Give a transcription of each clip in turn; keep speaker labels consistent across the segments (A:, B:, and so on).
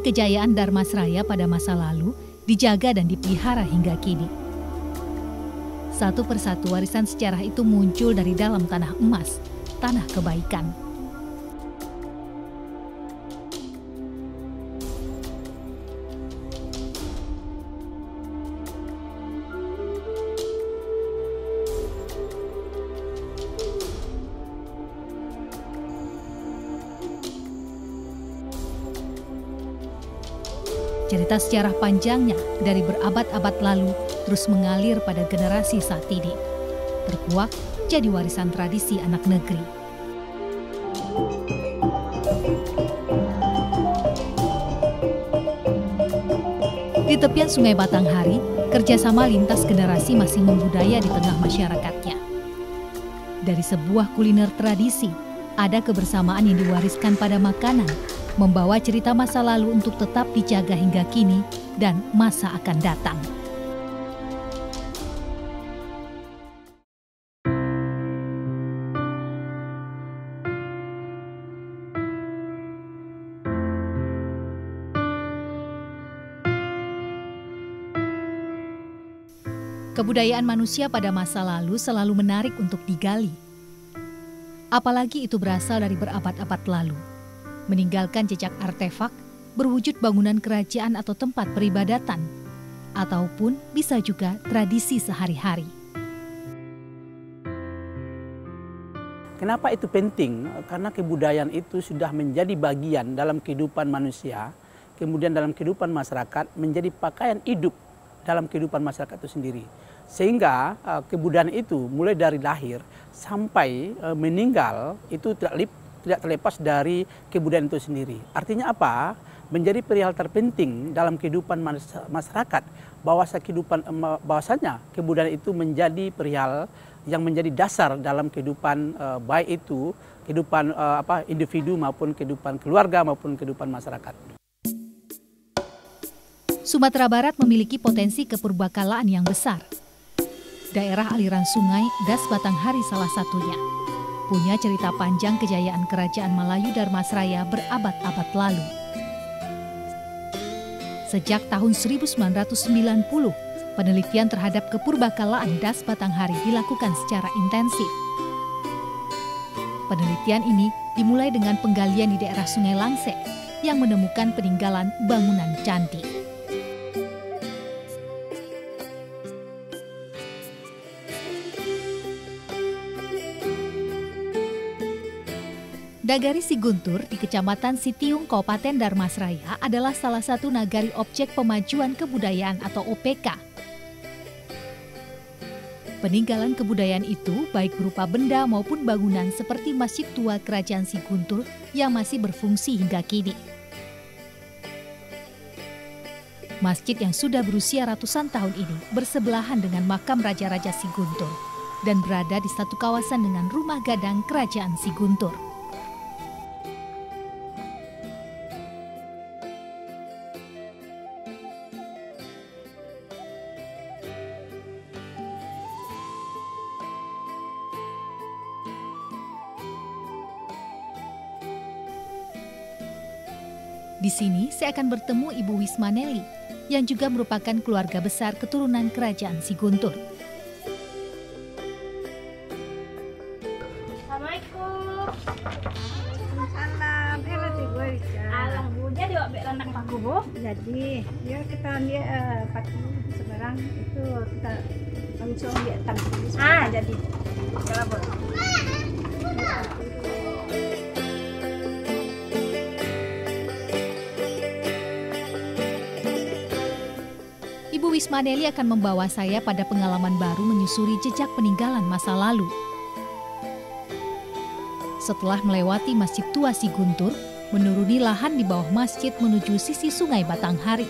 A: kejayaan Dharmasraya pada masa lalu dijaga dan dipelihara hingga kini. Satu persatu warisan sejarah itu muncul dari dalam tanah emas, tanah kebaikan. Cerita sejarah panjangnya dari berabad-abad lalu terus mengalir pada generasi saat ini, terkuak jadi warisan tradisi anak negeri. Di tepian Sungai Batanghari, kerjasama lintas generasi masih membudaya di tengah masyarakatnya. Dari sebuah kuliner tradisi, ada kebersamaan yang diwariskan pada makanan, membawa cerita masa lalu untuk tetap dijaga hingga kini dan masa akan datang. Kebudayaan manusia pada masa lalu selalu menarik untuk digali. Apalagi itu berasal dari berabad-abad lalu. Meninggalkan jejak artefak, berwujud bangunan kerajaan atau tempat peribadatan, ataupun bisa juga tradisi sehari-hari.
B: Kenapa itu penting? Karena kebudayaan itu sudah menjadi bagian dalam kehidupan manusia, kemudian dalam kehidupan masyarakat, menjadi pakaian hidup dalam kehidupan masyarakat itu sendiri. Sehingga kebudayaan itu mulai dari lahir sampai meninggal itu tidak terlepas dari kebudayaan itu sendiri. Artinya apa? Menjadi perihal terpenting dalam kehidupan masyarakat, bahwasanya kebudayaan itu menjadi perihal yang menjadi dasar dalam kehidupan baik itu kehidupan individu maupun kehidupan keluarga maupun kehidupan masyarakat.
A: Sumatera Barat memiliki potensi kepurbakalaan yang besar. Daerah aliran sungai Das Batanghari salah satunya. Punya cerita panjang kejayaan Kerajaan Malayu Dharmasraya berabad-abad lalu. Sejak tahun 1990, penelitian terhadap kepurbakalaan Das Batanghari dilakukan secara intensif. Penelitian ini dimulai dengan penggalian di daerah Sungai Langse yang menemukan peninggalan bangunan candi. Nagari Siguntur di Kecamatan Sitiung, Kabupaten Dharmasraya adalah salah satu nagari objek pemajuan kebudayaan atau OPK. Peninggalan kebudayaan itu baik berupa benda maupun bangunan seperti Masjid Tua Kerajaan Siguntur yang masih berfungsi hingga kini. Masjid yang sudah berusia ratusan tahun ini bersebelahan dengan makam Raja-Raja Siguntur dan berada di satu kawasan dengan rumah gadang Kerajaan Siguntur. Di sini saya akan bertemu Ibu Wismaneli yang juga merupakan keluarga besar keturunan Kerajaan Siguntur.
C: Assalamualaikum.
D: Salam,
C: Alah Bu, jadi wak rendang paku Bu.
D: Jadi, ya kita lihat pakai sebarang itu kita langsung lihat tangan.
C: Jadi.
D: Kalau Bu.
A: Ibu Wismaneli akan membawa saya pada pengalaman baru menyusuri jejak peninggalan masa lalu. Setelah melewati Masjid Tua Siguntur, menuruni lahan di bawah masjid menuju sisi Sungai Batanghari.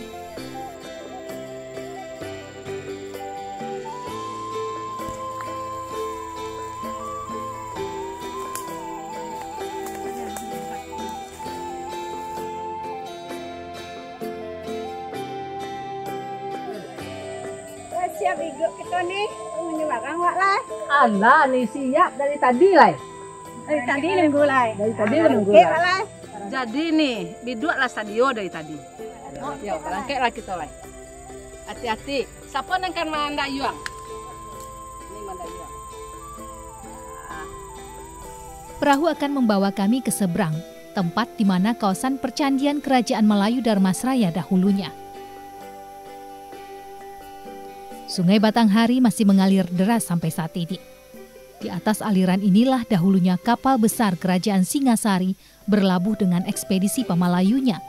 D: Siap ikut kita nih, punya barang wak lah.
E: Alah, nih siap dari tadi lah.
D: Dari tadi nunggu lah.
E: Dari tadi nunggu lah. Jadi nih, biduaklah stadio dari tadi. Ya, berangkatlah kita lah. Hati-hati. Siapa yang kan mandayuang? Ini mandayuang.
A: Perahu akan membawa kami ke seberang, tempat di mana kawasan percandian Kerajaan Melayu Dharmasraya dahulunya. Sungai Batanghari masih mengalir deras sampai saat ini. Di atas aliran inilah dahulunya kapal besar Kerajaan Singasari berlabuh dengan ekspedisi Pamalayunya,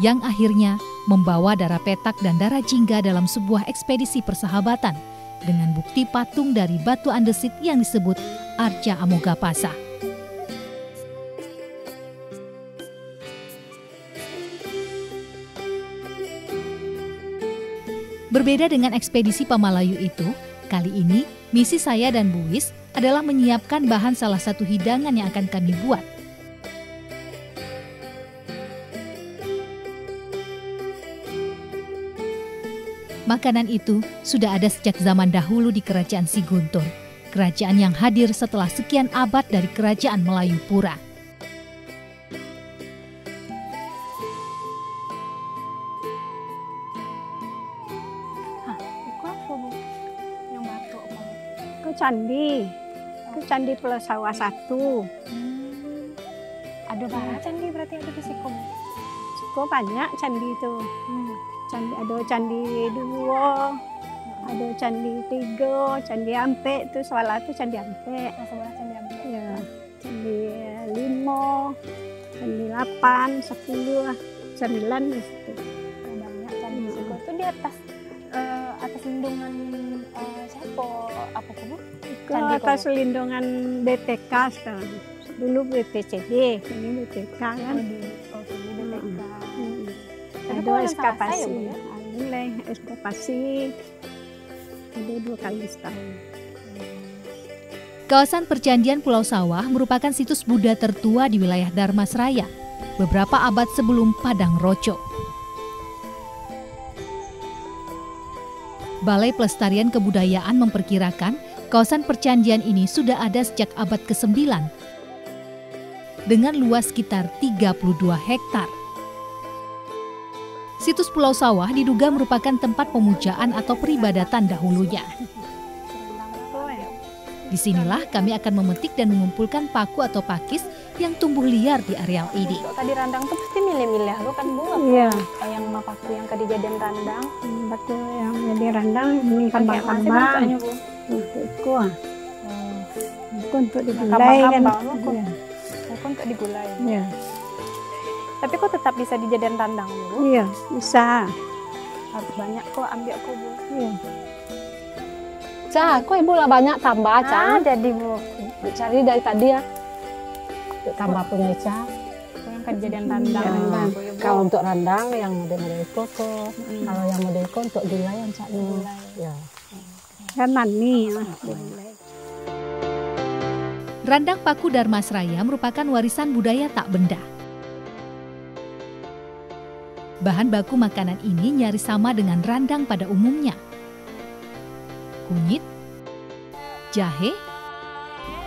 A: yang akhirnya membawa Dara Petak dan Dara Jingga dalam sebuah ekspedisi persahabatan dengan bukti patung dari batu andesit yang disebut Arca Amogapasa. Berbeda dengan ekspedisi Pamalayu itu, kali ini misi saya dan Buwis adalah menyiapkan bahan salah satu hidangan yang akan kami buat. Makanan itu sudah ada sejak zaman dahulu di Kerajaan Siguntur, kerajaan yang hadir setelah sekian abad dari Kerajaan Melayu Pura.
D: Ke Candi Pulau Sawah 1.
C: Ada berapa candi berarti ada di situ?
D: Siko banyak candi itu. Ada candi 2, ada candi 3, candi Ampe itu Sawah itu candi Ampe.
C: Sebelah candi Ampe.
D: Ya, candi 5, candi 8, 10, 9 itu.
C: Banyak candi di situ. Itu di atas lindungan siapa? Apa kubu?
D: Ke atas lindungan BPK sekarang. Dulu BPCD, ini BPK kan.
C: Oh, ini BPK.
D: Ada eskapasi, mulai eskapasi. Ada 2 kali setahun.
A: Kawasan percandian Pulau Sawah merupakan situs Buddha tertua di wilayah Dharmasraya, beberapa abad sebelum Padang Roco. Balai Pelestarian Kebudayaan memperkirakan kawasan percandian ini sudah ada sejak abad ke-9 dengan luas sekitar 32 hektar. Situs Pulau Sawah diduga merupakan tempat pemujaan atau peribadatan dahulunya. Disinilah kami akan memetik dan mengumpulkan paku atau pakis yang tumbuh liar di areal ini.
C: Tadi randang tuh pasti milih-milih lu kan bunga.
D: Iya.
C: Yang paku yang kejadian randang.
D: Batu yang jadi randang ini kambang-kambang. Itu untuk digulai kan. Iya.
C: Aku untuk digulai.
D: Iya.
C: Tapi kok tetap bisa dijadikan randang Bu?
D: Iya, bisa.
C: Harus banyak kok ambil aku Bu.
D: Iya.
E: Cah, kok ibu lah banyak tambah, Cah?
C: Jadi Bu.
E: Dicari dari tadi ya. Untuk tambah punya Cah.
C: Yang kejadian randang.
E: Kalau untuk randang yang model-model koko, kalau yang model koko untuk gulai yang Cah gulai. Ya.
D: Kan mani.
A: Randang paku Dharmasraya merupakan warisan budaya tak benda. Bahan baku makanan ini nyaris sama dengan randang pada umumnya. Kunyit, jahe,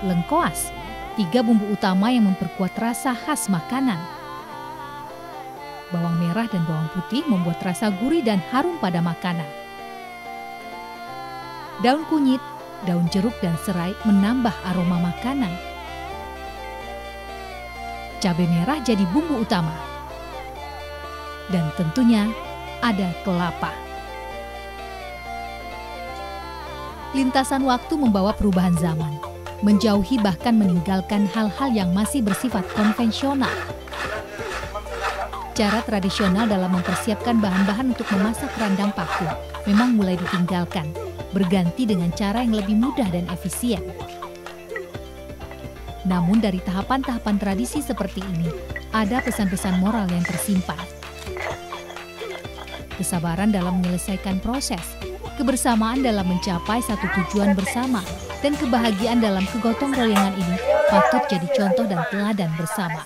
A: lengkoas, 3 bumbu utama yang memperkuat rasa khas makanan. Bawang merah dan bawang putih membuat rasa gurih dan harum pada makanan. Daun kunyit, daun jeruk dan serai menambah aroma makanan. Cabai merah jadi bumbu utama. Dan tentunya ada kelapa. Lintasan waktu membawa perubahan zaman, menjauhi bahkan meninggalkan hal-hal yang masih bersifat konvensional. Cara tradisional dalam mempersiapkan bahan-bahan untuk memasak randang paku memang mulai ditinggalkan, berganti dengan cara yang lebih mudah dan efisien. Namun dari tahapan-tahapan tradisi seperti ini, ada pesan-pesan moral yang tersimpan. Kesabaran dalam menyelesaikan proses, kebersamaan dalam mencapai satu tujuan bersama, dan kebahagiaan dalam kegotong royongan ini patut jadi contoh dan teladan bersama.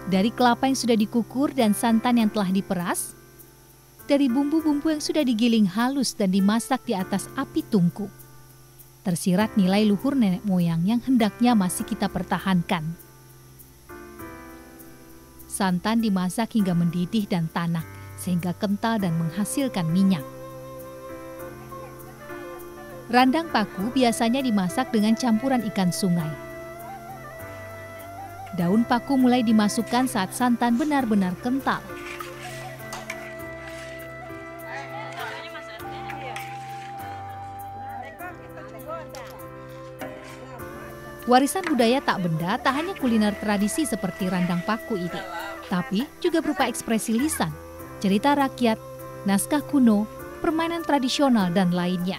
A: Dari kelapa yang sudah dikukur dan santan yang telah diperas, dari bumbu-bumbu yang sudah digiling halus dan dimasak di atas api tungku, tersirat nilai luhur nenek moyang yang hendaknya masih kita pertahankan. Santan dimasak hingga mendidih dan tanak, sehingga kental dan menghasilkan minyak. Randang paku biasanya dimasak dengan campuran ikan sungai. Daun paku mulai dimasukkan saat santan benar-benar kental. Warisan budaya tak benda tak hanya kuliner tradisi seperti randang paku ini, tapi juga berupa ekspresi lisan, cerita rakyat, naskah kuno, permainan tradisional, dan lainnya.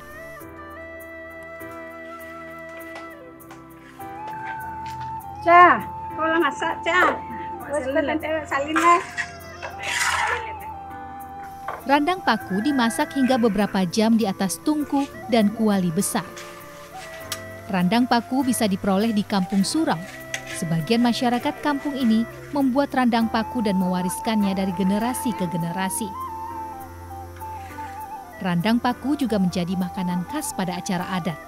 D: Cah, kalau masak cah, salin lah.
A: Randang paku dimasak hingga beberapa jam di atas tungku dan kuali besar. Randang paku bisa diperoleh di Kampung Surau. Sebagian masyarakat kampung ini membuat randang paku dan mewariskannya dari generasi ke generasi. Randang paku juga menjadi makanan khas pada acara adat.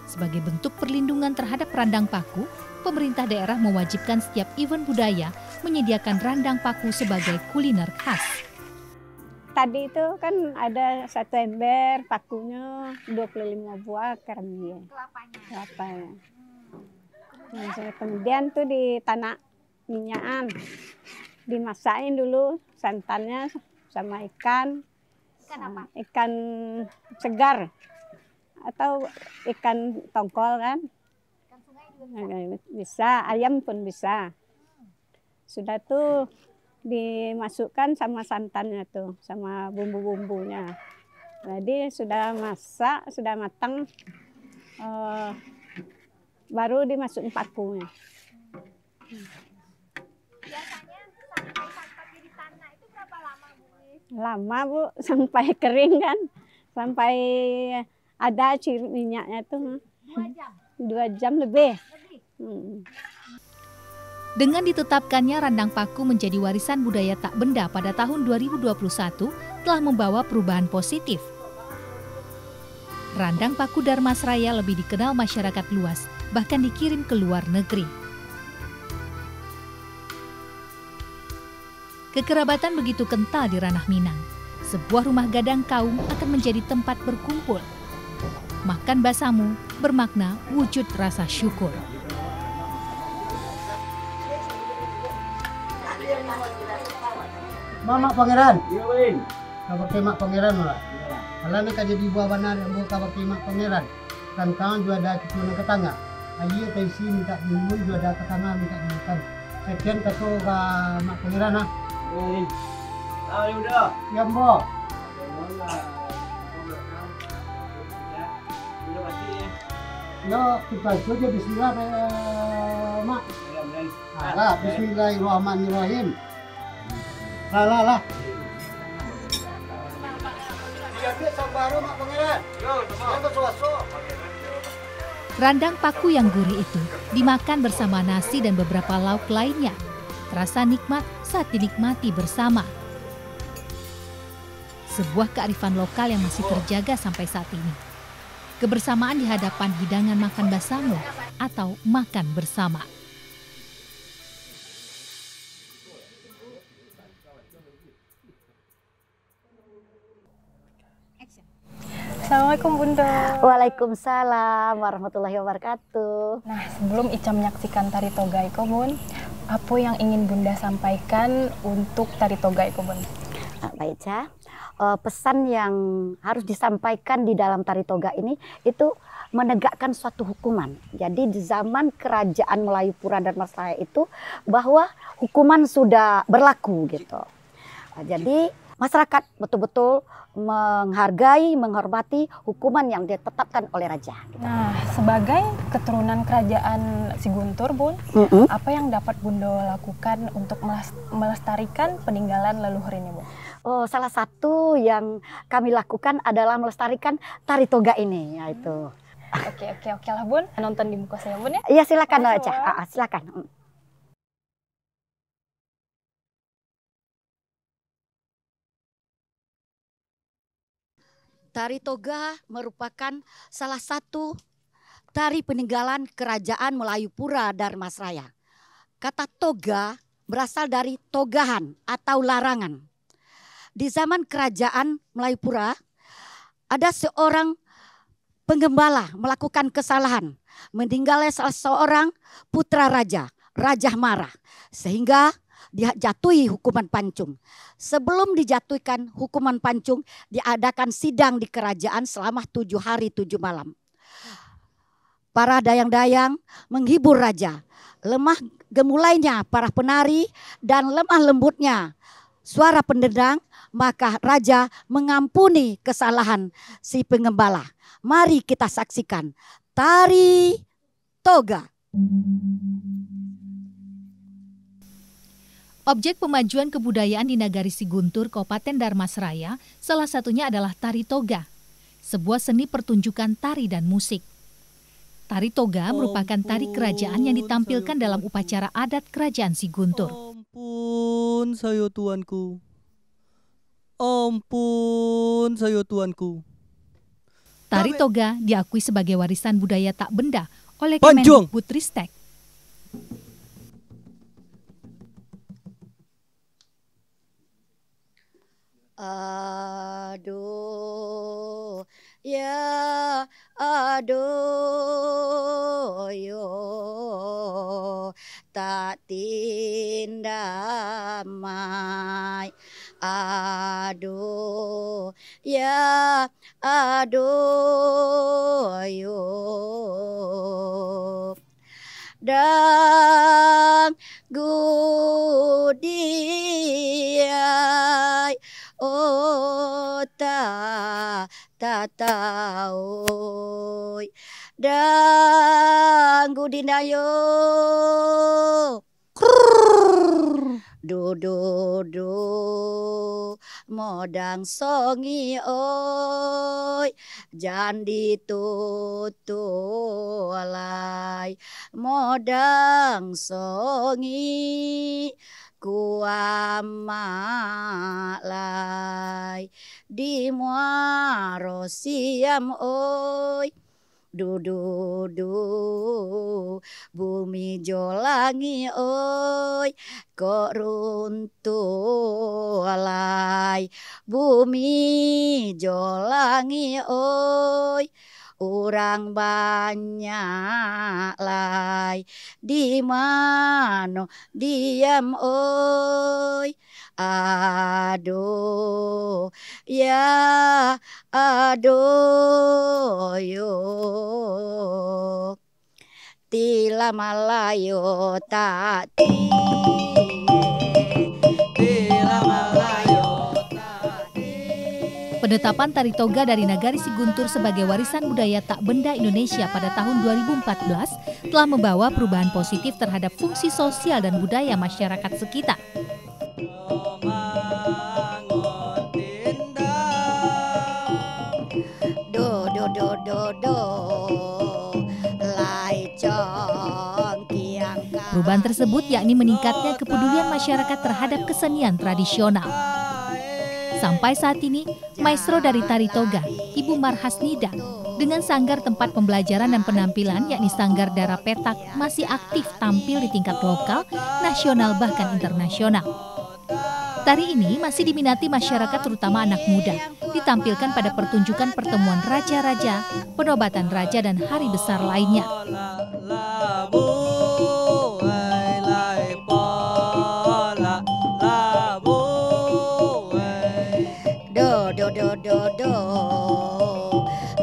A: Sebagai bentuk perlindungan terhadap randang paku, pemerintah daerah mewajibkan setiap event budaya menyediakan randang paku sebagai kuliner khas.
D: Tadi itu kan ada 1 ember, pakunya 25 buah keramik. Kelapanya. Nah, kemudian tuh di tanah minyakan, dimasakin dulu santannya sama ikan. Apa? Ikan segar atau ikan tongkol kan? Ikan sungai juga bisa, ayam pun bisa. Sudah tuh dimasukkan sama santannya tuh, sama bumbu-bumbunya. Jadi sudah masak, sudah matang, baru dimasukin pakunya.
C: Biasanya sampai di tanah itu berapa lama, Bu?
D: Lama, Bu, sampai kering kan, sampai ada ciri minyaknya tuh.
C: 2 jam?
D: 2 jam lebih.
A: Dengan ditetapkannya randang paku menjadi warisan budaya tak benda pada tahun 2021 telah membawa perubahan positif. Randang paku Darmasraya lebih dikenal masyarakat luas, bahkan dikirim ke luar negeri. Kekerabatan begitu kental di ranah Minang. Sebuah rumah gadang kaum akan menjadi tempat berkumpul. Makan basamu bermakna wujud rasa syukur.
F: Mama pangeran. Iya, Win. Kabar kemak pangeran lah. Kalau nak jadi buah banar yang buah kabar kemak pangeran. Kan kawan juga ada keturunan ke tangga. Ayo taisi minta minum juga ada ke tangga minta dimakan. Sekian kato ke mak pangeran ah. Win. Ayo udah. Ya, Mbok. Yo, kita saja bismillah mak. Lah, bismillahirrahmanirrahim. Lah.
A: Randang paku yang gurih itu dimakan bersama nasi dan beberapa lauk lainnya. Terasa nikmat saat dinikmati bersama. Sebuah kearifan lokal yang masih terjaga sampai saat ini. Kebersamaan di hadapan hidangan makan basamu atau makan bersama.
C: Assalamualaikum Bunda.
G: Waalaikumsalam warahmatullahi wabarakatuh.
C: Nah, sebelum Ica menyaksikan tari toga Iko, Bun, apa yang ingin Bunda sampaikan untuk tari toga Iko, Bun?
G: Baik, Ca. Pesan yang harus disampaikan di dalam tari toga ini itu menegakkan suatu hukuman. Jadi di zaman kerajaan Melayu Pura Darmasraya itu bahwa hukuman sudah berlaku gitu. Jadi masyarakat betul-betul menghargai, menghormati hukuman yang ditetapkan oleh raja. Gitu.
C: Nah, sebagai keturunan kerajaan Siguntur, Bun, apa yang dapat Bunda lakukan untuk melestarikan peninggalan leluhur ini, Bun?
G: Oh, salah satu yang kami lakukan adalah melestarikan tari toga ini, yaitu.
C: Oke lah, Bun. Nonton di muka saya, Bun, ya?
G: Iya, silakan, Ca. Silakan. Tari toga merupakan salah satu tari peninggalan kerajaan Melayu Pura Darmasraya. Kata toga berasal dari togahan atau larangan. Di zaman kerajaan Melayu Pura, ada seorang penggembala melakukan kesalahan. Meninggalnya salah seorang putra raja, Raja marah. Sehingga dijatuhi hukuman pancung. Sebelum dijatuhkan hukuman pancung, diadakan sidang di kerajaan selama 7 hari 7 malam. Para dayang-dayang menghibur raja. Lemah gemulainya para penari dan lemah lembutnya suara pendendang, maka raja mengampuni kesalahan si pengembala. Mari kita saksikan tari toga.
A: Objek pemajuan kebudayaan di Nagari Siguntur, Kabupaten Darmasraya, salah satunya adalah tari toga, sebuah seni pertunjukan tari dan musik. Tari toga merupakan tari kerajaan yang ditampilkan dalam upacara adat kerajaan Siguntur.
H: Ampun saya tuanku, ampun saya tuanku.
A: Tari toga diakui sebagai warisan budaya tak benda oleh
H: Panjung.
A: Kemendikbudristek.
G: Aduh, ya, aduh, yo, tak tindamai. Aduh, ya, aduh, yo. Dan gudiai, oh ta tahu, dan gudinayo, do do do, modang songi oi, jandi tutulai, modang songi kuamalai di muaro siam oi, du bumi jolangi oi, kok runtuh bumi jolangi oi, urang banyak lai di mano diam oi, aduh ya aduh yo, tila malayo tak tila malayo.
A: Penetapan tari toga dari Nagari Siguntur sebagai warisan budaya tak benda Indonesia pada tahun 2014 telah membawa perubahan positif terhadap fungsi sosial dan budaya masyarakat sekitar. Perubahan tersebut yakni meningkatnya kepedulian masyarakat terhadap kesenian tradisional. Sampai saat ini, maestro dari tari toga, Ibu Marhasnida, dengan sanggar tempat pembelajaran dan penampilan yakni Sanggar Dara Petak masih aktif tampil di tingkat lokal, nasional bahkan internasional. Tari ini masih diminati masyarakat terutama anak muda, ditampilkan pada pertunjukan pertemuan raja-raja, penobatan raja dan hari besar lainnya.
G: Do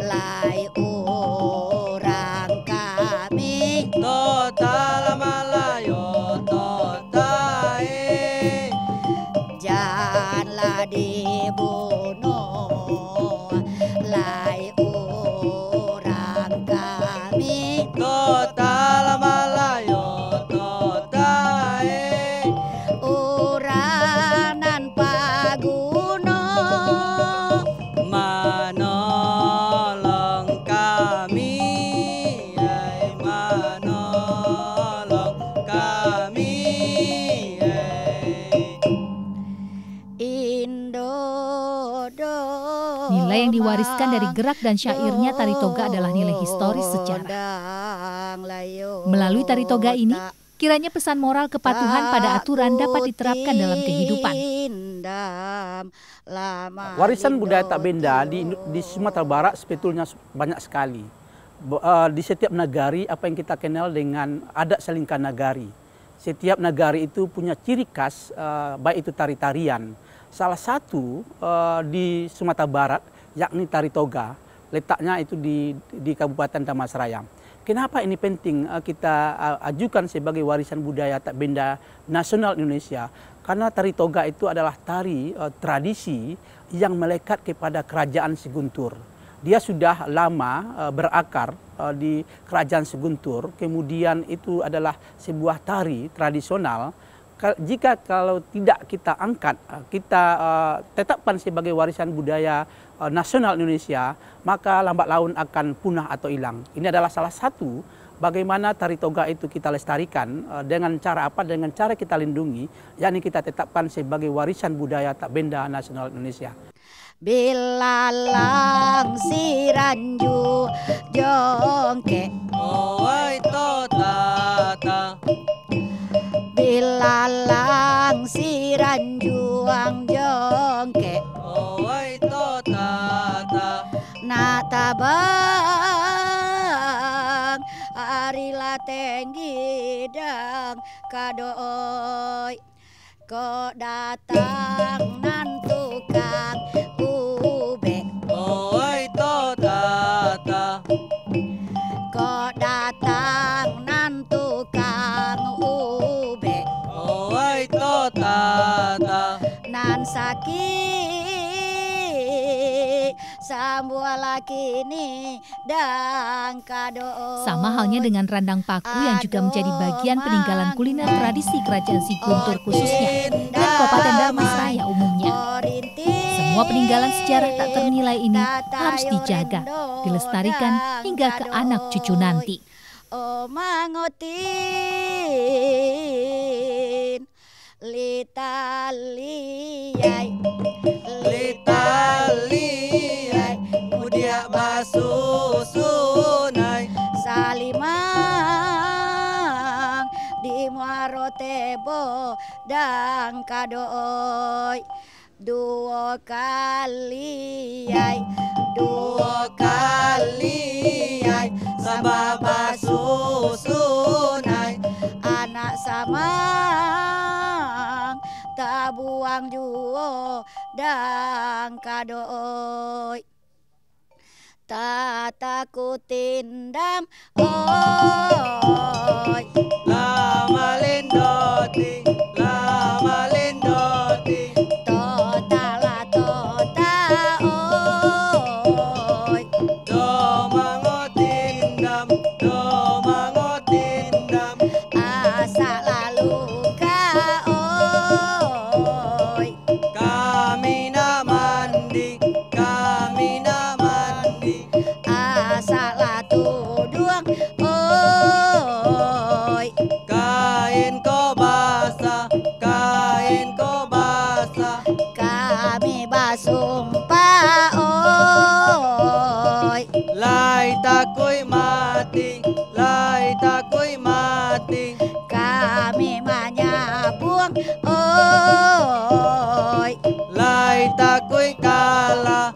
G: lai orang kami
H: total malayo totai,
G: janganlah dibunuh lai orang kami
H: total malayo totai,
G: uranan paguno
H: manolong kami
A: Nilai yang diwariskan dari gerak dan syairnya tari toga adalah nilai historis sejarah. Melalui tari toga ini, kiranya pesan moral kepatuhan pada aturan dapat diterapkan dalam kehidupan.
B: Warisan budaya tak benda di Sumatera Barat sebetulnya banyak sekali. Di setiap negari apa yang kita kenal dengan adat selingkah nagari. Setiap negari itu punya ciri khas, baik itu tari-tarian. Salah satu di Sumatera Barat yakni tari toga, letaknya itu di Kabupaten Damastraya. Kenapa ini penting kita ajukan sebagai warisan budaya tak benda nasional Indonesia? Karena tari toga itu adalah tari tradisi yang melekat kepada kerajaan Siguntur. Dia sudah lama berakar di kerajaan Siguntur, kemudian itu adalah sebuah tari tradisional. Jika kalau tidak kita angkat, kita tetapkan sebagai warisan budaya nasional Indonesia, maka lambat laun akan punah atau hilang. Ini adalah salah satu bagaimana tari toga itu kita lestarikan dengan cara apa? Dengan cara kita lindungi, yakni kita tetapkan sebagai warisan budaya tak benda nasional Indonesia.
G: Bilalang si ranju jongke
H: Oi to tata
G: Bilalang si ranjuang jongke
H: Oi to tata
G: Natabang arila tenggi dang kadoy Kok datang nan tukang ube
H: Oi to tata
G: Kok datang nan tukang ube
H: Oi to tata
G: Nan sakit sambuah laki ni dang kadoy
A: Sama halnya dengan randang paku yang juga menjadi bagian peninggalan kuliner tradisi kerajaan Siguntur khususnya dan Kabupaten Damastraya umumnya. Semua peninggalan sejarah tak ternilai ini harus dijaga, dilestarikan hingga ke anak cucu nanti.
G: Mangotin litaliyai
H: Litaliyai Mudia basusunai
G: Salimang di muaro tebo dang kadoy dua kali
H: Sabah basusunai
G: anak samang tak buang juo dang kadoy tak takutin dam oi
H: Lama lindoti
G: tota la tota oi
H: Do mangotindam
G: asa lalu ka oi
H: Kami na mandi
G: asa la tuduang oi
H: Kain ko basah
G: kami basumpa oi
H: Lai takoy mati
G: kami manyabung oi
H: Lai takoy kala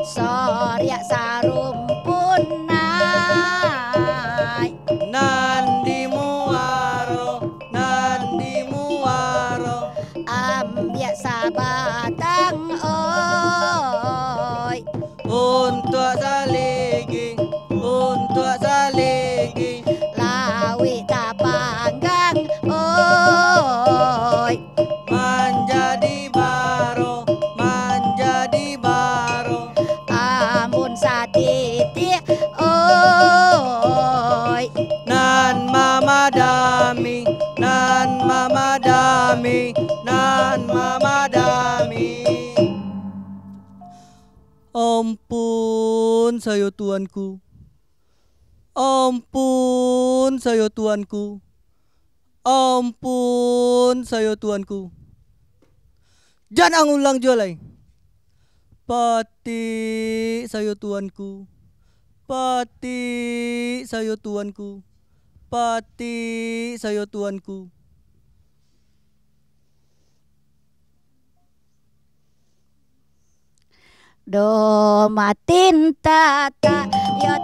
G: sorya sarumpun nai
H: Nandi muaro
G: ambiak sabatang oi
H: Untuk saligi
G: lawi tapanggang oi
H: Manjadi baro
G: amun satitik oi
H: Nan mama dami Ampun sayo tuanku Jangan ulang jualai Pati sayo tuanku, pati sayo tuanku, pati sayo tuanku.
G: Do matin tata ya